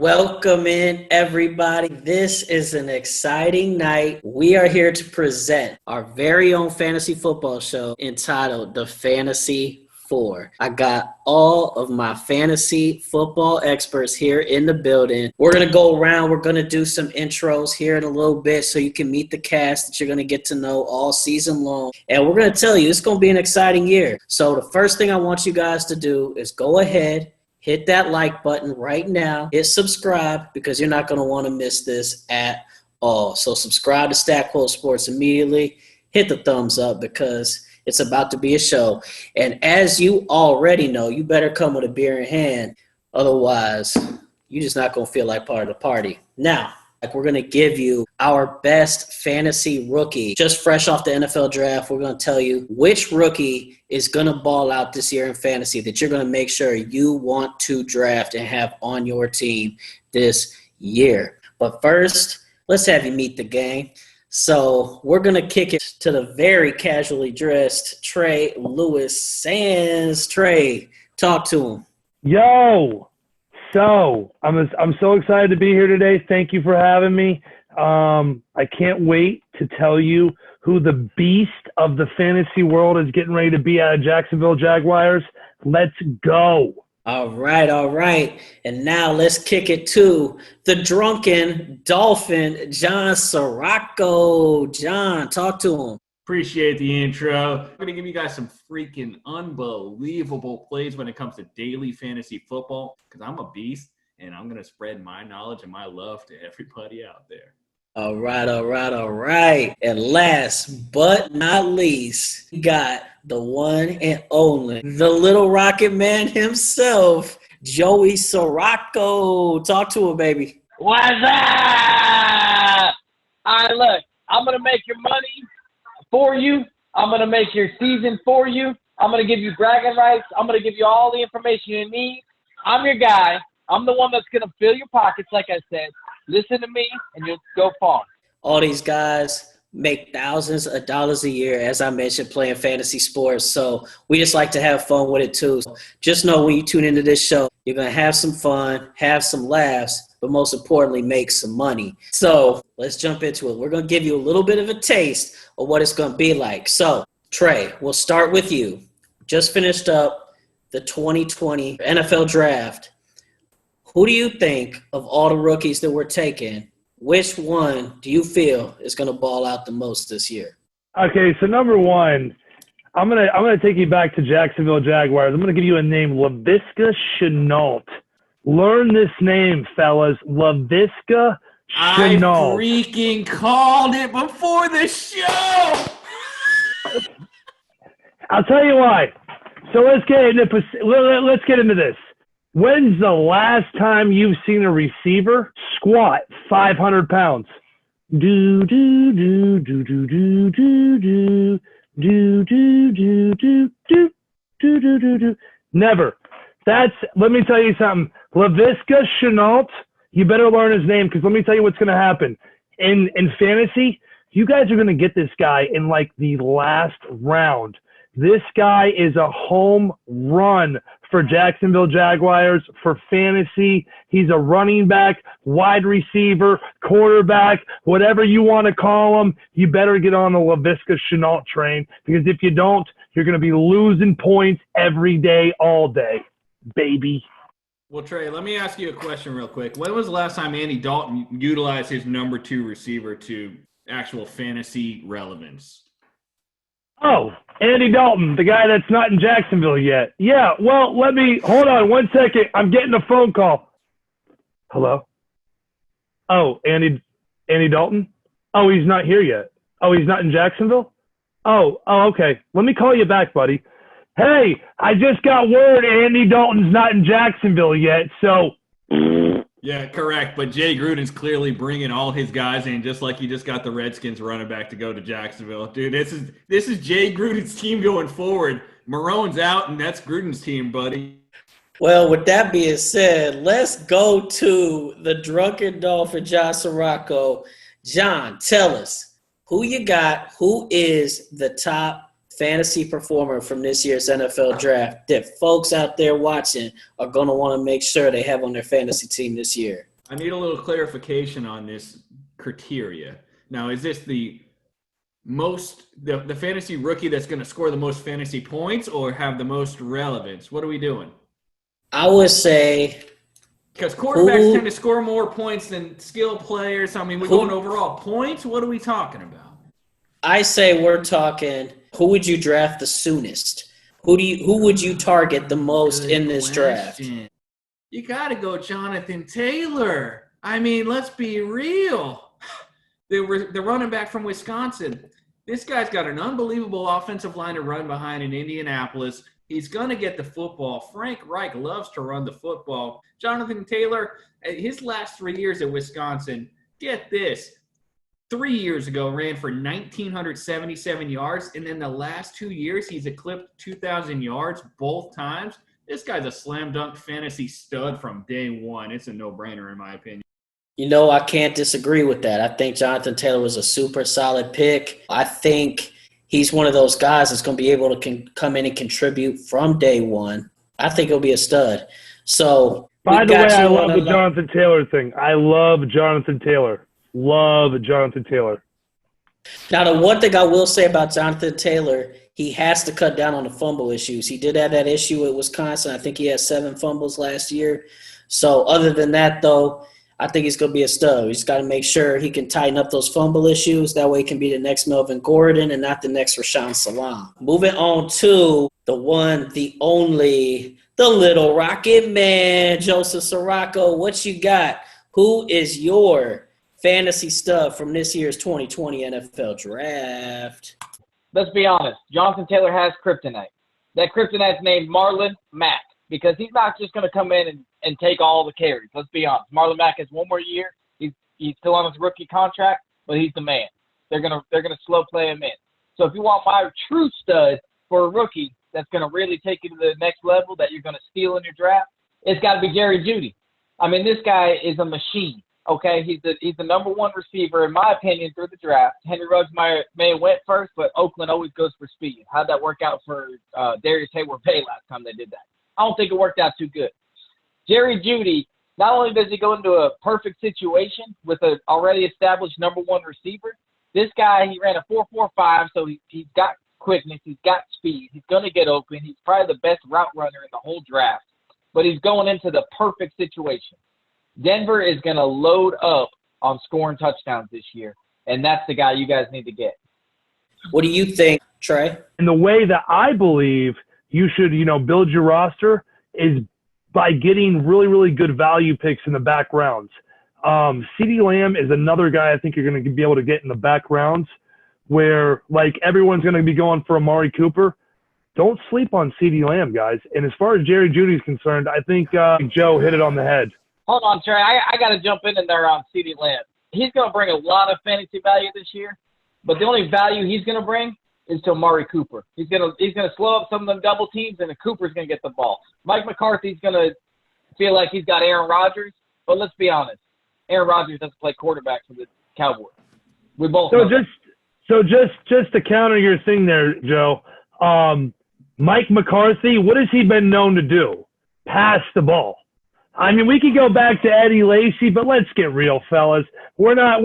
Welcome in, everybody. This is an exciting night. We are here to present our very own fantasy football show entitled The Fantasy Four. I got all of my fantasy football experts here in the building. We're going to go around. We're going to do some intros here in a little bit so you can meet the cast that you're going to get to know all season long. And we're going to tell you it's going to be an exciting year. So the first thing I want you guys to do is go ahead, hit that like button right now. Hit subscribe because you're not going to want to miss this at all. So subscribe to StatQuo Sports immediately. Hit the thumbs up because it's about to be a show. And as you already know, you better come with a beer in hand. Otherwise, you're just not going to feel like part of the party. Now, we're going to give you our best fantasy rookie. Just fresh off the NFL draft, we're going to tell you which rookie is going to ball out this year in fantasy that you're going to make sure you want to draft and have on your team this year. But first, let's have you meet the gang. So we're going to kick it to the very casually dressed Trey Lewis Sands. Trey, talk to him. Yo! So I'm so excited to be here today. Thank you for having me. I can't wait to tell you who the beast of the fantasy world is getting ready to be out of Jacksonville Jaguars. Let's go. All right. And now let's kick it to the drunken Dolphin, John Sirocco. John, talk to him. Appreciate the intro. I'm going to give you guys some freaking unbelievable plays when it comes to daily fantasy football because I'm a beast and I'm going to spread my knowledge and my love to everybody out there. All right. And last but not least, we got the one and only, the little rocket man himself, Joey Sirocco. Talk to him, baby. What's up? All right, look, I'm going to make your money for you. I'm going to make your season for you. I'm going to give you bragging rights. I'm going to give you all the information you need. I'm your guy. I'm the one that's going to fill your pockets, like I said. Listen to me, and you'll go far. All these guys make thousands of dollars a year, as I mentioned, playing fantasy sports. So we just like to have fun with it, too. So just know when you tune into this show, you're going to have some fun, have some laughs, but most importantly, make some money. So let's jump into it. We're going to give you a little bit of a taste of what it's going to be like. So, Trey, we'll start with you. Just finished up the 2020 NFL Draft. Who do you think of all the rookies that we're taking, which one do you feel is going to ball out the most this year? Okay, so number one, I'm gonna take you back to Jacksonville Jaguars. I'm gonna give you a name, Laviska Shenault. Learn this name, fellas. Laviska Shenault. I freaking called it before the show. I'll tell you why. So let's get into this. When's the last time you've seen a receiver squat 500 pounds? Do do do do do do do do do do do do do do do do do. Never. Let me tell you something. Laviska Shenault, you better learn his name because let me tell you what's going to happen. In fantasy, you guys are going to get this guy in like the last round. This guy is a home run for Jacksonville Jaguars for fantasy. He's a running back, wide receiver, quarterback, whatever you want to call him. You better get on the Laviska Shenault train because if you don't, you're going to be losing points every day, all day, baby. Well, Trey, let me ask you a question real quick. When was the last time Andy Dalton utilized his number 2 receiver to actual fantasy relevance? Oh, Andy Dalton, the guy that's not in Jacksonville yet. Yeah, well, hold on 1 second. I'm getting a phone call. Hello? Oh, Andy Dalton? Oh, he's not here yet. Oh, he's not in Jacksonville? Oh, okay. Let me call you back, buddy. Hey, I just got word Andy Dalton's not in Jacksonville yet, so. Yeah, correct. But Jay Gruden's clearly bringing all his guys in, just like he just got the Redskins running back to go to Jacksonville. Dude, this is Jay Gruden's team going forward. Marone's out, and that's Gruden's team, buddy. Well, with that being said, let's go to the drunken Dolphin, John Sirocco. John, tell us who you got, who is the top fantasy performer from this year's NFL draft that folks out there watching are going to want to make sure they have on their fantasy team this year? I need a little clarification on this criteria. Now, is this the fantasy rookie that's going to score the most fantasy points or have the most relevance? What are we doing? I would say because quarterbacks tend to score more points than skill players. I mean, we're going overall points. What are we talking about? I say we're talking who would you draft the soonest? Who would you target the most in this draft? You got to go Jonathan Taylor. I mean, let's be real. The running back from Wisconsin. This guy's got an unbelievable offensive line to run behind in Indianapolis. He's going to get the football. Frank Reich loves to run the football. Jonathan Taylor, his last 3 years at Wisconsin, get this, 3 years ago ran for 1,977 yards, and then the last 2 years he's eclipsed 2,000 yards both times. This guy's a slam dunk fantasy stud from day one. It's a no-brainer in my opinion. You know, I can't disagree with that. I think Jonathan Taylor was a super solid pick. I think he's one of those guys that's going to be able to come in and contribute from day one. I think he'll be a stud. So, by the way, I love the Jonathan Taylor thing. I love Jonathan Taylor. Love Jonathan Taylor. Now, the one thing I will say about Jonathan Taylor, he has to cut down on the fumble issues. He did have that issue at Wisconsin. I think he had 7 fumbles last year. So, other than that, though, I think he's going to be a stud. He's got to make sure he can tighten up those fumble issues. That way he can be the next Melvin Gordon and not the next Rashawn Salaam. Moving on to the one, the only, the little Rocket Man, Joseph Sirocco. What you got? Who is your fantasy stud from this year's 2020 NFL Draft? Let's be honest. Jonathan Taylor has kryptonite. That kryptonite's named Marlon Mack because he's not just going to come in and take all the carries. Let's be honest. Marlon Mack has 1 more year. He's still on his rookie contract, but he's the man. They're gonna slow play him in. So if you want my true stud for a rookie that's gonna really take you to the next level that you're gonna steal in your draft, it's got to be Jerry Jeudy. I mean, this guy is a machine. Okay, he's the number 1 receiver in my opinion through the draft. Henry Ruggs may have went first, but Oakland always goes for speed. How'd that work out for Darius Hayward-Bay last time they did that? I don't think it worked out too good. Jerry Jeudy, not only does he go into a perfect situation with an already established number 1 receiver, this guy, he ran a 4.45, so he's got quickness, he's got speed, he's going to get open, he's probably the best route runner in the whole draft, but he's going into the perfect situation. Denver is going to load up on scoring touchdowns this year, and that's the guy you guys need to get. What do you think, Trey? And the way that I believe you should, build your roster is by getting really, really good value picks in the back rounds. CeeDee Lamb is another guy I think you're going to be able to get in the back rounds where, like, everyone's going to be going for Amari Cooper. Don't sleep on CeeDee Lamb, guys. And as far as Jerry Jeudy is concerned, I think Joe hit it on the head. Hold on, Trey. I got to jump in there on CeeDee Lamb. He's going to bring a lot of fantasy value this year, but the only value he's going to bring is to Amari Cooper. He's gonna slow up some of them double teams, and then Cooper's gonna get the ball. Mike McCarthy's gonna feel like he's got Aaron Rodgers, but let's be honest, Aaron Rodgers doesn't play quarterback for the Cowboys. We both know just to counter your thing there, Joe. Mike McCarthy, what has he been known to do? Pass the ball. I mean, we could go back to Eddie Lacy, but let's get real, fellas. We're not.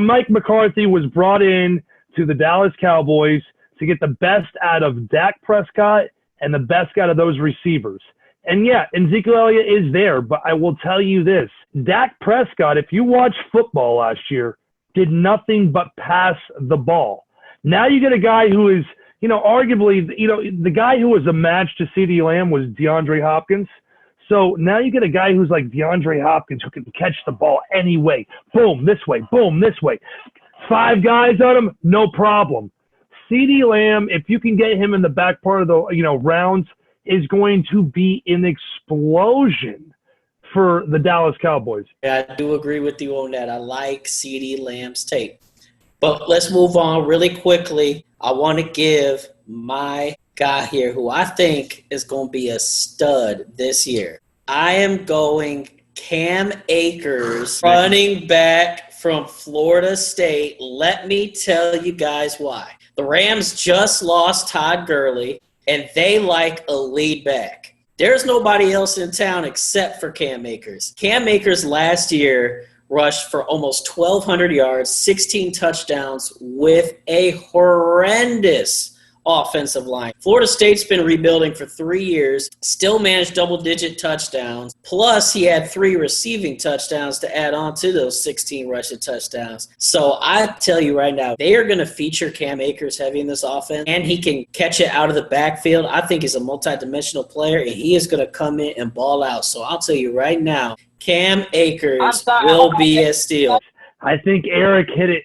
Mike McCarthy was brought in to the Dallas Cowboys to get the best out of Dak Prescott and the best out of those receivers. And Ezekiel Elliott is there, but I will tell you this. Dak Prescott, if you watch football last year, did nothing but pass the ball. Now you get a guy who is, arguably, the guy who was a match to CeeDee Lamb was DeAndre Hopkins. So now you get a guy who's like DeAndre Hopkins who can catch the ball any way. Boom, this way, boom, this way. 5 guys on him, no problem. CeeDee Lamb, if you can get him in the back part of the rounds, is going to be an explosion for the Dallas Cowboys. Yeah, I do agree with you on that. I like CeeDee Lamb's tape. But let's move on really quickly. I want to give my guy here who I think is going to be a stud this year. I am going Cam Akers, running back from Florida State. Let me tell you guys why. The Rams just lost Todd Gurley, and they like a lead back. There's nobody else in town except for Cam Akers. Cam Akers last year rushed for almost 1,200 yards, 16 touchdowns with a horrendous offensive line. Florida State's been rebuilding for 3 years, still managed double-digit touchdowns. Plus, he had 3 receiving touchdowns to add on to those 16 rushing touchdowns. So I tell you right now, they are going to feature Cam Akers heavy in this offense, and he can catch it out of the backfield. I think he's a multidimensional player, and he is going to come in and ball out. So I'll tell you right now, Cam Akers will be a steal. I think Eric hit it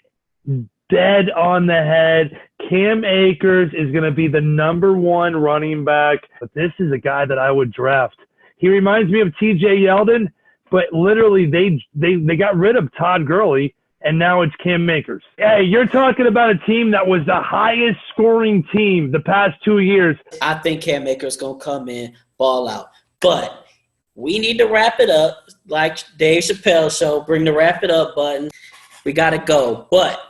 dead on the head. Cam Akers is going to be the #1 running back, but this is a guy that I would draft. He reminds me of T.J. Yeldon, but literally they got rid of Todd Gurley, and now it's Cam Akers. Hey, you're talking about a team that was the highest scoring team the past 2 years. I think Cam Akers going to come in, ball out. But we need to wrap it up like Dave Chappelle show. Bring the wrap it up button. We got to go. But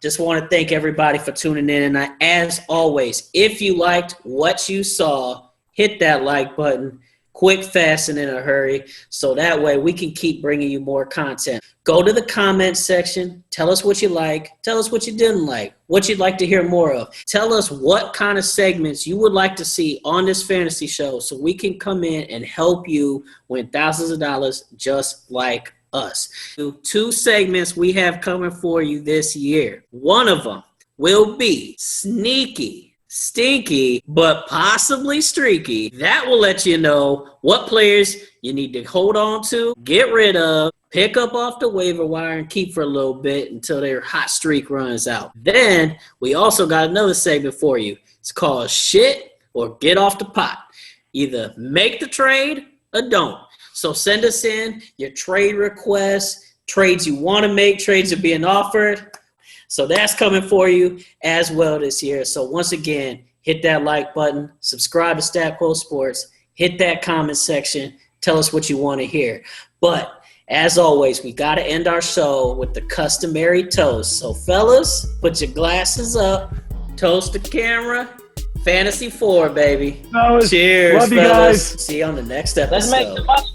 just want to thank everybody for tuning in. And as always, if you liked what you saw, hit that like button quick, fast, and in a hurry. So that way we can keep bringing you more content. Go to the comment section. Tell us what you like. Tell us what you didn't like, what you'd like to hear more of. Tell us what kind of segments you would like to see on this fantasy show so we can come in and help you win thousands of dollars just like us. 2 segments we have coming for you this year. One of them will be sneaky, stinky, but possibly streaky. That will let you know what players you need to hold on to, get rid of, pick up off the waiver wire, and keep for a little bit until their hot streak runs out. Then we also got another segment for you. It's called Shit or Get Off the Pot. Either make the trade or don't. So send us in your trade requests, trades you want to make, trades are being offered. So that's coming for you as well this year. So once again, hit that like button, subscribe to StatQuo Sports, hit that comment section, tell us what you want to hear. But as always, we got to end our show with the customary toast. So fellas, put your glasses up, toast the camera. Fantasy 4, baby. Fellas, cheers, love you fellas. guys. See you on the next episode. Let's make the most